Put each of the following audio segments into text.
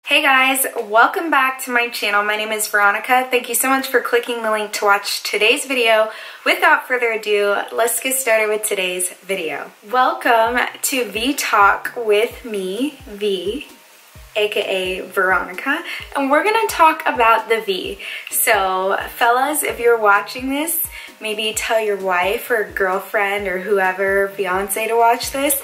Hey guys, welcome back to my channel. My name is Veronica. Thank you so much for clicking the link to watch today's video. Without further ado, let's get started with today's video. Welcome to V Talk with me, V, aka Veronica, and we're gonna talk about the V. So fellas, if you're watching this, maybe tell your wife or girlfriend or whoever, fiance, to watch this.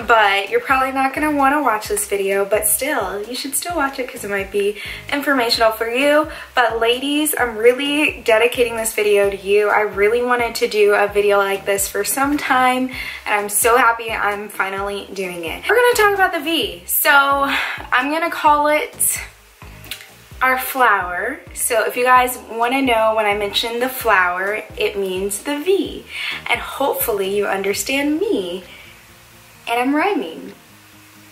But you're probably not going to want to watch this video, but still, you should still watch it because it might be informational for you. But ladies, I'm really dedicating this video to you. I really wanted to do a video like this for some time, and I'm so happy I'm finally doing it. We're going to talk about the V. So I'm going to call it our flower. So if you guys want to know when I mention the flower, it means the V. And hopefully you understand me. And I'm rhyming,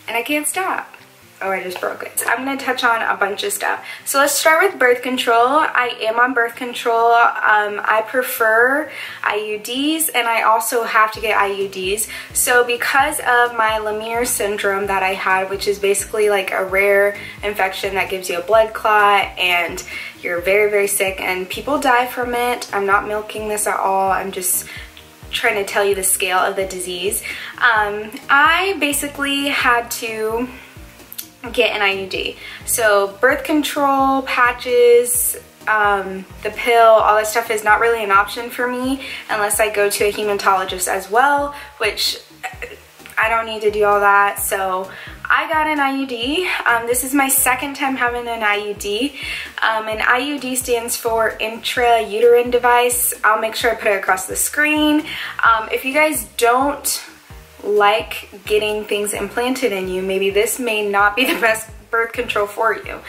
and I can't stop. Oh, I just broke it. So I'm gonna touch on a bunch of stuff. So let's start with birth control. I am on birth control. I prefer IUDs, and I also have to get IUDs. So because of my Lemire syndrome that I had, which is basically like a rare infection that gives you a blood clot, and you're very, very sick, and people die from it. I'm not milking this at all. I'm just trying to tell you the scale of the disease. I basically had to get an IUD. So birth control, patches, the pill, all that stuff is not really an option for me unless I go to a hematologist as well, which I don't need to do all that. So I got an IUD. This is my second time having an IUD. An IUD stands for intrauterine device. I'll make sure I put it across the screen. If you guys don't like getting things implanted in you, maybe this may not be the best birth control for you.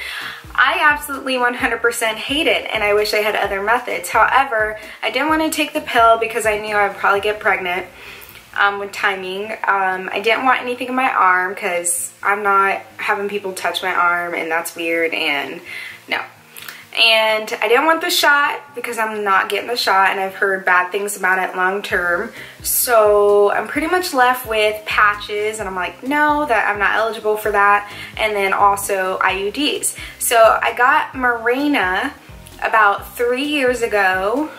I absolutely 100% hate it, and I wish I had other methods. However, I didn't want to take the pill because I knew I would probably get pregnant. With timing. I didn't want anything in my arm because I'm not having people touch my arm, and that's weird, and no. And I didn't want the shot because I'm not getting the shot, and I've heard bad things about it long term. So I'm pretty much left with patches, and I'm like, no, that I'm not eligible for that. And then also IUDs. So I got Mirena about 3 years ago.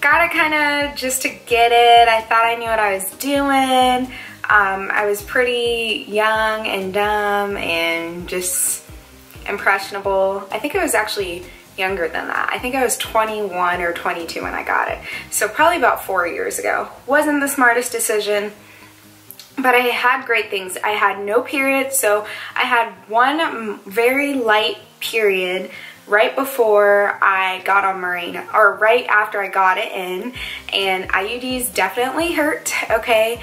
Got it kind of just to get it. I thought I knew what I was doing. I was pretty young and dumb and just impressionable. I think I was actually younger than that. I think I was 21 or 22 when I got it. So probably about 4 years ago. Wasn't the smartest decision, but I had great things. I had no period, so I had one very light period right before I got on Mirena, or right after I got it in, and IUDs definitely hurt, okay?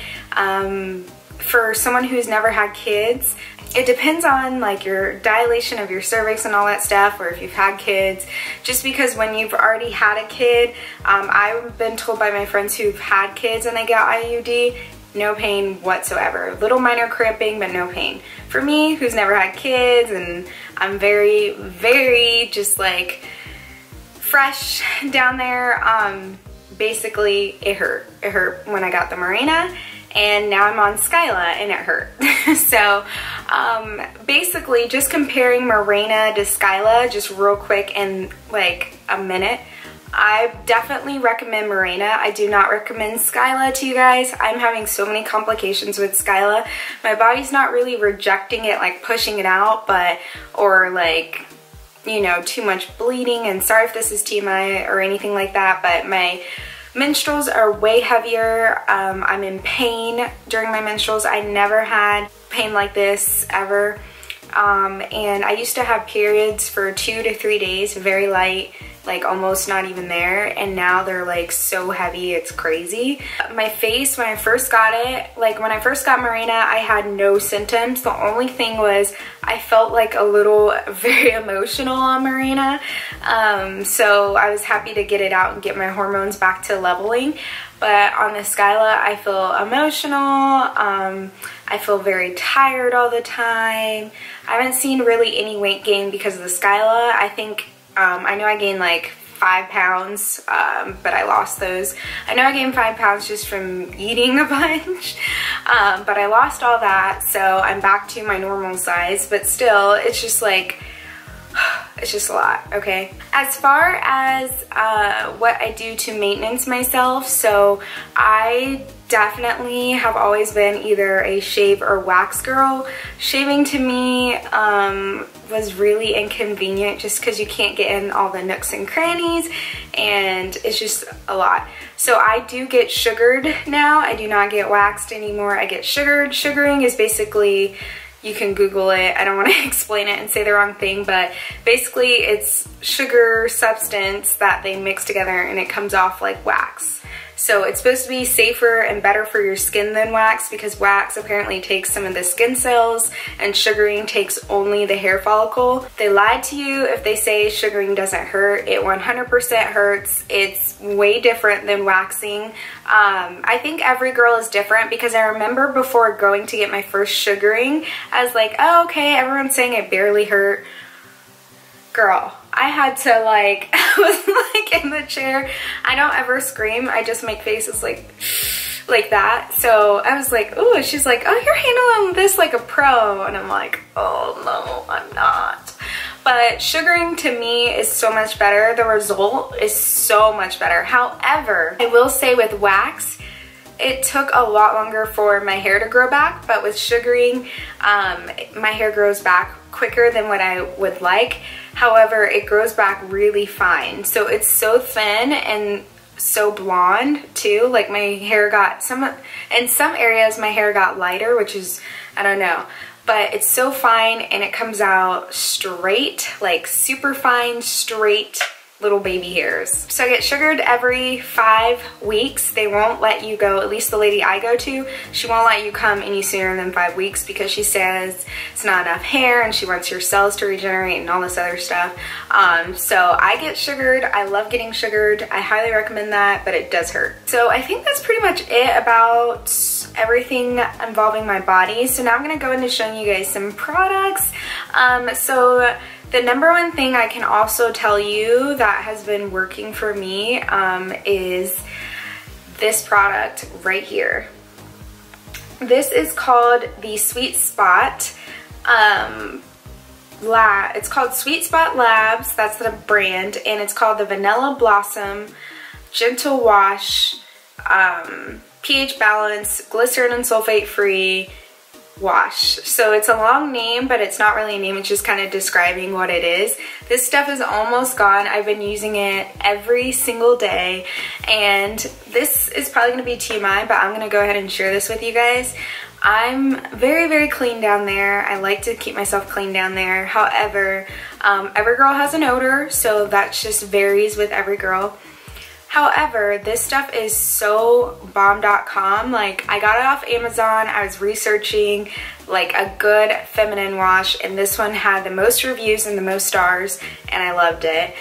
For someone who's never had kids, it depends on like your dilation of your cervix and all that stuff, or if you've had kids, just because when you've already had a kid, I've been told by my friends who've had kids and they got IUD, no pain whatsoever. Little minor cramping, but no pain. For me, who's never had kids, and I'm very, very just like fresh down there, basically it hurt. It hurt when I got the Mirena, and now I'm on Skyla, and it hurt. So basically just comparing Mirena to Skyla just real quick in like a minute. I definitely recommend Mirena. I do not recommend Skyla to you guys. I'm having so many complications with Skyla. My body's not really rejecting it, like pushing it out, but, or like, you know, too much bleeding, and sorry if this is TMI or anything like that, but my menstruals are way heavier. I'm in pain during my menstruals. I never had pain like this ever. And I used to have periods for 2 to 3 days, very light, like almost not even there, and now they're like so heavy, it's crazy. My face, when I first got it, like when I first got Mirena, I had no symptoms. The only thing was I felt like a little very emotional on Mirena, so I was happy to get it out and get my hormones back to leveling. But on the Skyla, I feel emotional, I feel very tired all the time. I haven't seen really any weight gain because of the Skyla. I think I know I gained like 5 pounds, but I lost those. I know I gained 5 pounds just from eating a bunch, but I lost all that, so I'm back to my normal size, but still, it's just like, it's just a lot, okay? As far as what I do to maintenance myself, so I definitely have always been either a shave or wax girl. Shaving to me was really inconvenient just because you can't get in all the nooks and crannies, and it's just a lot. So I do get sugared now. I do not get waxed anymore. I get sugared. Sugaring is basically, you can Google it. I don't want to explain it and say the wrong thing, but basically it's sugar substance that they mix together and it comes off like wax. So it's supposed to be safer and better for your skin than wax, because wax apparently takes some of the skin cells and sugaring takes only the hair follicle. They lied to you if they say sugaring doesn't hurt. It 100% hurts. It's way different than waxing. I think every girl is different, because I remember before going to get my first sugaring, I was like, oh, okay, everyone's saying it barely hurt. Girl, I had to like, I was like in the chair. I don't ever scream. I just make faces like that. So I was like, ooh, she's like, oh, you're handling this like a pro. And I'm like, oh no, I'm not. But sugaring to me is so much better. The result is so much better. However, I will say with wax, it took a lot longer for my hair to grow back, but with sugaring, my hair grows back quicker than what I would like. However, it grows back really fine. So it's so thin and so blonde too. Like my hair got in some areas my hair got lighter, which is, I don't know. But it's so fine and it comes out straight, like super fine, straight little baby hairs. So I get sugared every 5 weeks. They won't let you go, at least the lady I go to, she won't let you come any sooner than 5 weeks because she says it's not enough hair and she wants your cells to regenerate and all this other stuff. So I get sugared. I love getting sugared. I highly recommend that, but it does hurt. So I think that's pretty much it about everything involving my body. So now I'm gonna go into showing you guys some products. So the number one thing I can also tell you that has been working for me is this product right here. This is called the Sweet Spot It's called Sweet Spot Labs. That's the brand, and it's called the Vanilla Blossom Gentle Wash pH Balance Glycerin and Sulfate Free Wash. So it's a long name, but it's not really a name, it's just kind of describing what it is. This stuff is almost gone. I've been using it every single day, and this is probably going to be TMI, but I'm going to go ahead and share this with you guys. I'm very, very clean down there. I like to keep myself clean down there. However, every girl has an odor, so that just varies with every girl. However, this stuff is so bomb.com. Like, I got it off Amazon. I was researching like a good feminine wash, and this one had the most reviews and the most stars, and I loved it.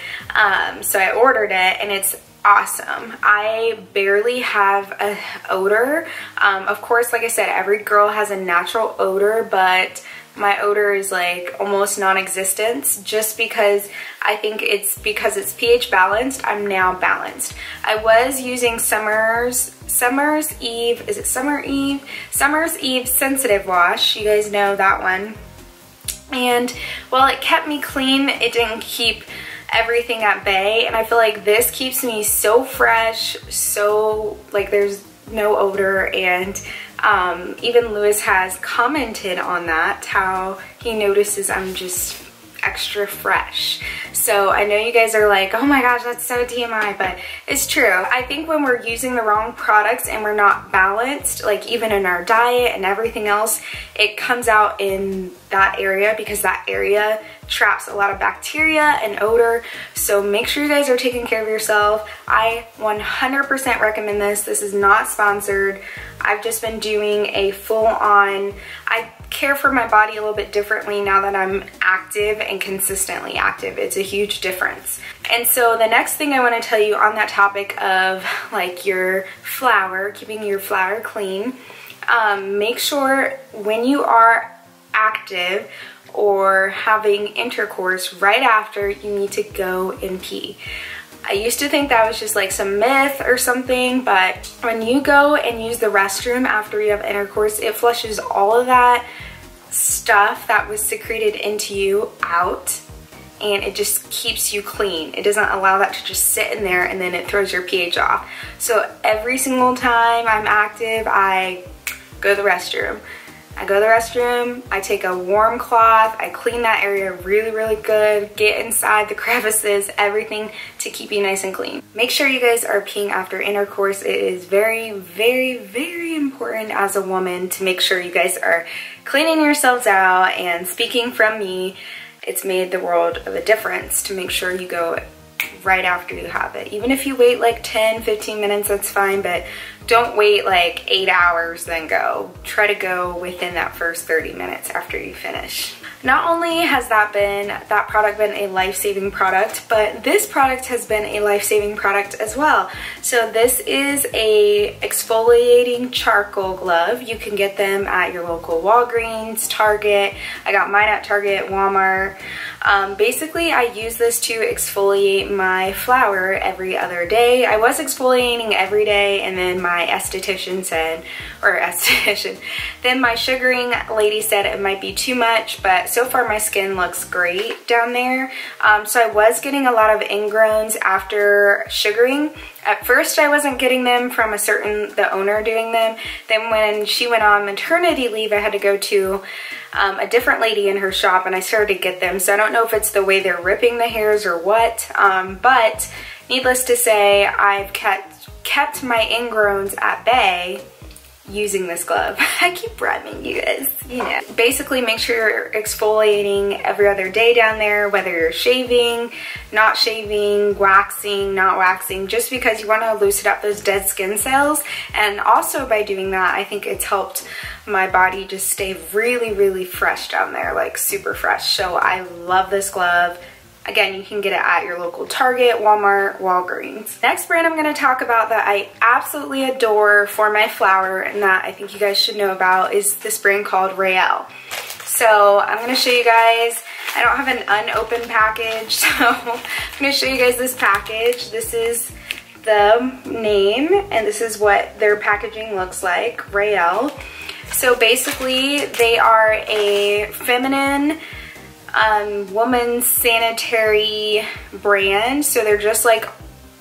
So I ordered it, and it's awesome. I barely have an odor. Of course, like I said, every girl has a natural odor, but my odor is like almost non-existent, just because I think it's because it's pH balanced. I'm now balanced. I was using Summer's Eve, is it Summer Eve? Summer's Eve Sensitive Wash. You guys know that one. And while it kept me clean, it didn't keep everything at bay, and I feel like this keeps me so fresh, so like there's no odor. And even Lewis has commented on that, how he notices I'm just extra fresh. So I know you guys are like, oh my gosh, that's so TMI, but it's true. I think when we're using the wrong products and we're not balanced, like even in our diet and everything else, it comes out in that area, because that area traps a lot of bacteria and odor. So make sure you guys are taking care of yourself. I 100% recommend this. This is not sponsored. I've just been doing a full-on, I care for my body a little bit differently now that I'm active and consistently active. It's a huge difference. And so the next thing I want to tell you on that topic of like your flour, keeping your flour clean, make sure when you are active or having intercourse, right after, you need to go and pee. I used to think that was just like some myth or something, but when you go and use the restroom after you have intercourse, it flushes all of that stuff that was secreted into you out, and it just keeps you clean. It doesn't allow that to just sit in there and then it throws your pH off. So every single time I'm active, I go to the restroom. I go to the restroom, I take a warm cloth, I clean that area really, really good, get inside the crevices, everything to keep you nice and clean. Make sure you guys are peeing after intercourse. It is very, very, very important as a woman to make sure you guys are cleaning yourselves out, and speaking from me, it's made the world of a difference to make sure you go right after you have it. Even if you wait like 10-15 minutes, that's fine, but don't wait like 8 hours then go. Try to go within that first 30 minutes after you finish. Not only has that product been a life-saving product, but this product has been a life-saving product as well. So this is a exfoliating charcoal glove. You can get them at your local Walgreens, Target. I got mine at Target, Walmart. Basically, I use this to exfoliate my flour every other day. I was exfoliating every day, and then my esthetician said, then my sugaring lady said it might be too much, but so far my skin looks great down there. So I was getting a lot of ingrowns after sugaring. At first I wasn't getting them from the owner doing them. Then when she went on maternity leave, I had to go to a different lady in her shop, and I started to get them. So I don't know if it's the way they're ripping the hairs or what, but needless to say, I've kept my ingrowns at bay using this glove. I keep rhyming, you guys, you know. Basically, make sure you're exfoliating every other day down there, whether you're shaving, not shaving, waxing, not waxing, just because you want to loosen up those dead skin cells. And also by doing that, I think it's helped my body just stay really, really fresh down there, like super fresh. So I love this glove. Again, you can get it at your local Target, Walmart, Walgreens. Next brand I'm going to talk about that I absolutely adore for my flour, and that I think you guys should know about, is this brand called Rael. So I'm going to show you guys, I don't have an unopened package, so I'm going to show you guys this package. This is the name, and this is what their packaging looks like, Rael. So basically, they are a feminine woman's sanitary brand. So they're just like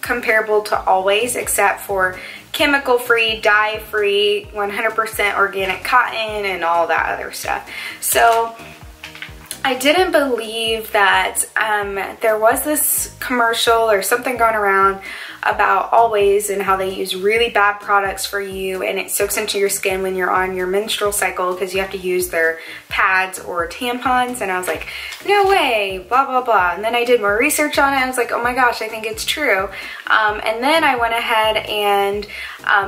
comparable to Always, except for chemical free, dye free, 100% organic cotton, and all that other stuff. So I didn't believe that there was this commercial or something going around about Always and how they use really bad products for you, and it soaks into your skin when you're on your menstrual cycle because you have to use their pads or tampons. And I was like, no way, blah blah blah. And then I did more research on it, and I was like, oh my gosh, I think it's true. And then I went ahead and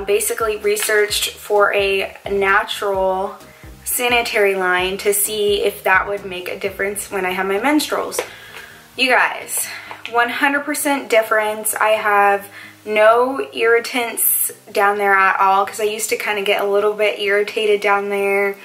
basically researched for a natural sanitary line to see if that would make a difference when I have my menstruals. You guys, 100% difference. I have no irritants down there at all, because I used to kind of get a little bit irritated down there.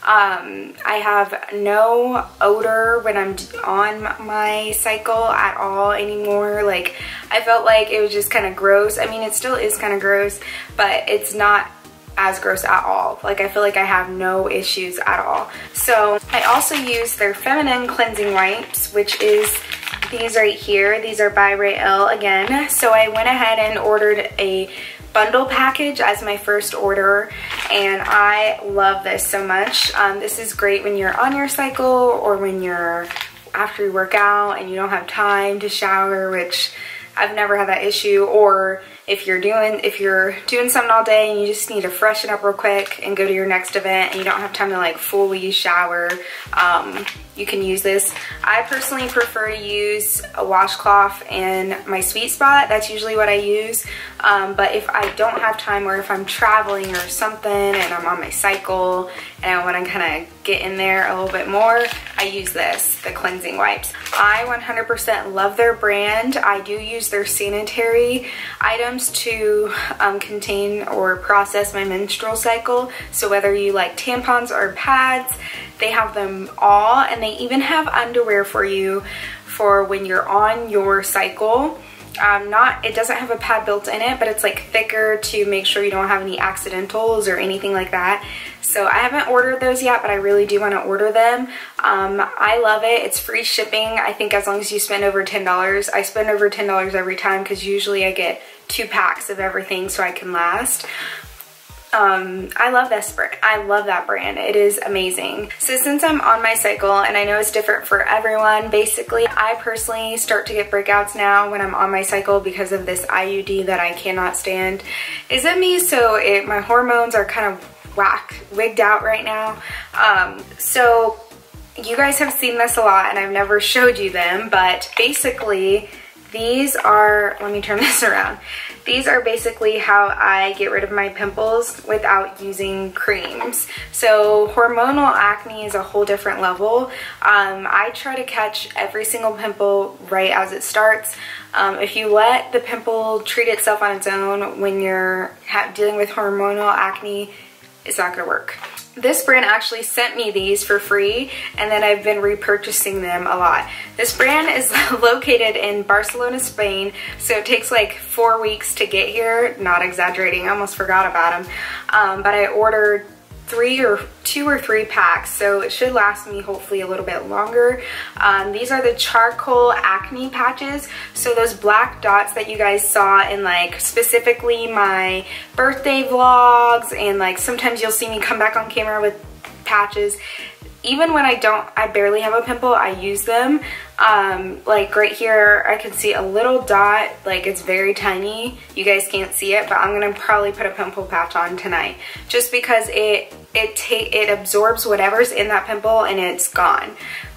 I have no odor when I'm on my cycle at all anymore. Like, I felt like it was just kind of gross. I mean, it still is kind of gross, but it's not as gross at all. Like, I feel like I have no issues at all. So I also use their feminine cleansing wipes, which is these right here. These are by Rael again. So I went ahead and ordered a bundle package as my first order, and I love this so much. This is great when you're on your cycle, or when you're after you work out and you don't have time to shower, which I've never had that issue, or if you're doing something all day and you just need to freshen up real quick and go to your next event and you don't have time to like fully shower, you can use this. I personally prefer to use a washcloth in my sweet spot. That's usually what I use. But if I don't have time, or if I'm traveling or something and I'm on my cycle and I want to kind of get in there a little bit more, I use this, the cleansing wipes. I 100% love their brand. I do use their sanitary items to contain or process my menstrual cycle. So whether you like tampons or pads, they have them all, and they even have underwear for you for when you're on your cycle. it doesn't have a pad built in it, but it's like thicker to make sure you don't have any accidentals or anything like that. So I haven't ordered those yet, but I really do want to order them. I love it. It's free shipping, I think, as long as you spend over $10. I spend over $10 every time because usually I get 2 packs of everything so I can last. I love this brand. I love that brand. It is amazing. So since I'm on my cycle, and I know it's different for everyone, basically I personally start to get breakouts now when I'm on my cycle because of this IUD that I cannot stand. Is it me? So my hormones are kind of wigged out right now. So you guys have seen this a lot and I've never showed you them, but basically these are, let me turn this around. These are basically how I get rid of my pimples without using creams. So hormonal acne is a whole different level. I try to catch every single pimple right as it starts. If you let the pimple treat itself on its own when you're dealing with hormonal acne, it's not gonna work. This brand actually sent me these for free, and then I've been repurchasing them a lot. This brand is located in Barcelona, Spain, so it takes like 4 weeks to get here. Not exaggerating, I almost forgot about them. But I ordered 2 or 3 packs, so it should last me hopefully a little bit longer. These are the charcoal acne patches. So those black dots that you guys saw in like specifically my birthday vlogs, and like sometimes you'll see me come back on camera with patches. Even when I barely have a pimple, I use them. Like right here, I can see a little dot, like it's very tiny. You guys can't see it, but I'm gonna probably put a pimple patch on tonight just because it absorbs whatever's in that pimple and it's gone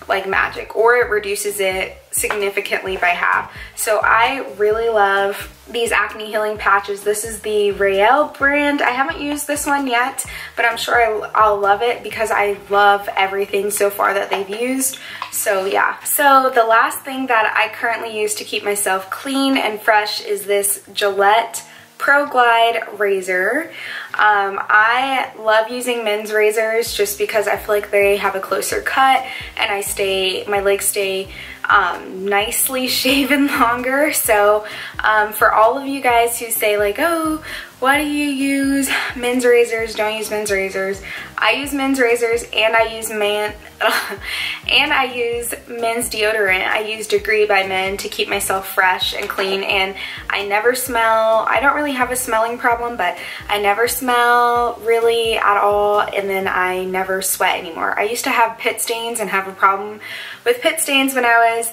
like magic, or it reduces it significantly by half. So I really love these acne healing patches. This is the Rael brand. I haven't used this one yet, but I'm sure I'll love it because I love everything so far that they've used. So yeah. So the last thing that I currently use to keep myself clean and fresh is this Gilette Pro Glide razor. I love using men's razors just because I feel like they have a closer cut and my legs stay nicely shaven longer. So for all of you guys who say like, oh, why do you use men's razors? Don't use men's razors. I use men's razors, and I use men's deodorant. I use Degree by Men to keep myself fresh and clean, and I never smell. I don't really have a smelling problem, but I never smell really at all, and then I never sweat anymore. I used to have pit stains and have a problem with pit stains when I was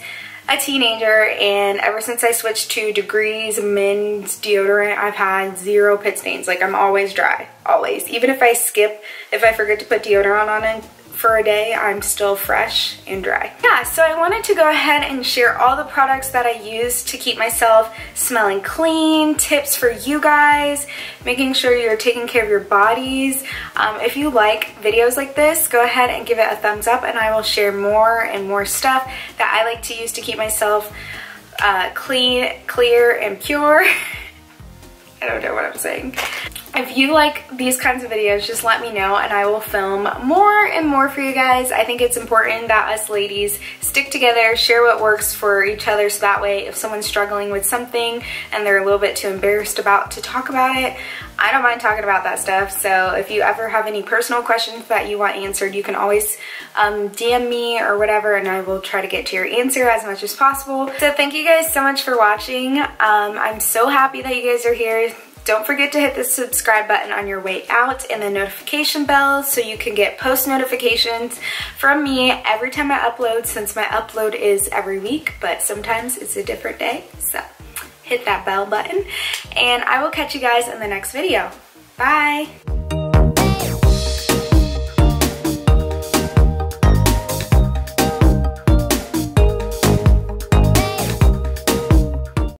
a teenager, and ever since I switched to Degree's men's deodorant, I've had 0 pit stains. Like, I'm always dry, always. Even if I forget to put deodorant on it for a day, I'm still fresh and dry. Yeah, so I wanted to go ahead and share all the products that I use to keep myself smelling clean, tips for you guys, making sure you're taking care of your bodies. If you like videos like this, go ahead and give it a thumbs up, and I will share more and more stuff that I like to use to keep myself clean, clear, and pure. I don't know what I'm saying. If you like these kinds of videos, just let me know and I will film more and more for you guys. I think it's important that us ladies stick together, share what works for each other, so that way if someone's struggling with something and they're a little bit too embarrassed to talk about it, I don't mind talking about that stuff. So if you ever have any personal questions that you want answered, you can always DM me or whatever, and I will try to get to your answer as much as possible. So thank you guys so much for watching. I'm so happy that you guys are here. Don't forget to hit the subscribe button on your way out and the notification bell so you can get post notifications from me every time I upload, since my upload is every week, but sometimes it's a different day. So hit that bell button, and I will catch you guys in the next video. Bye!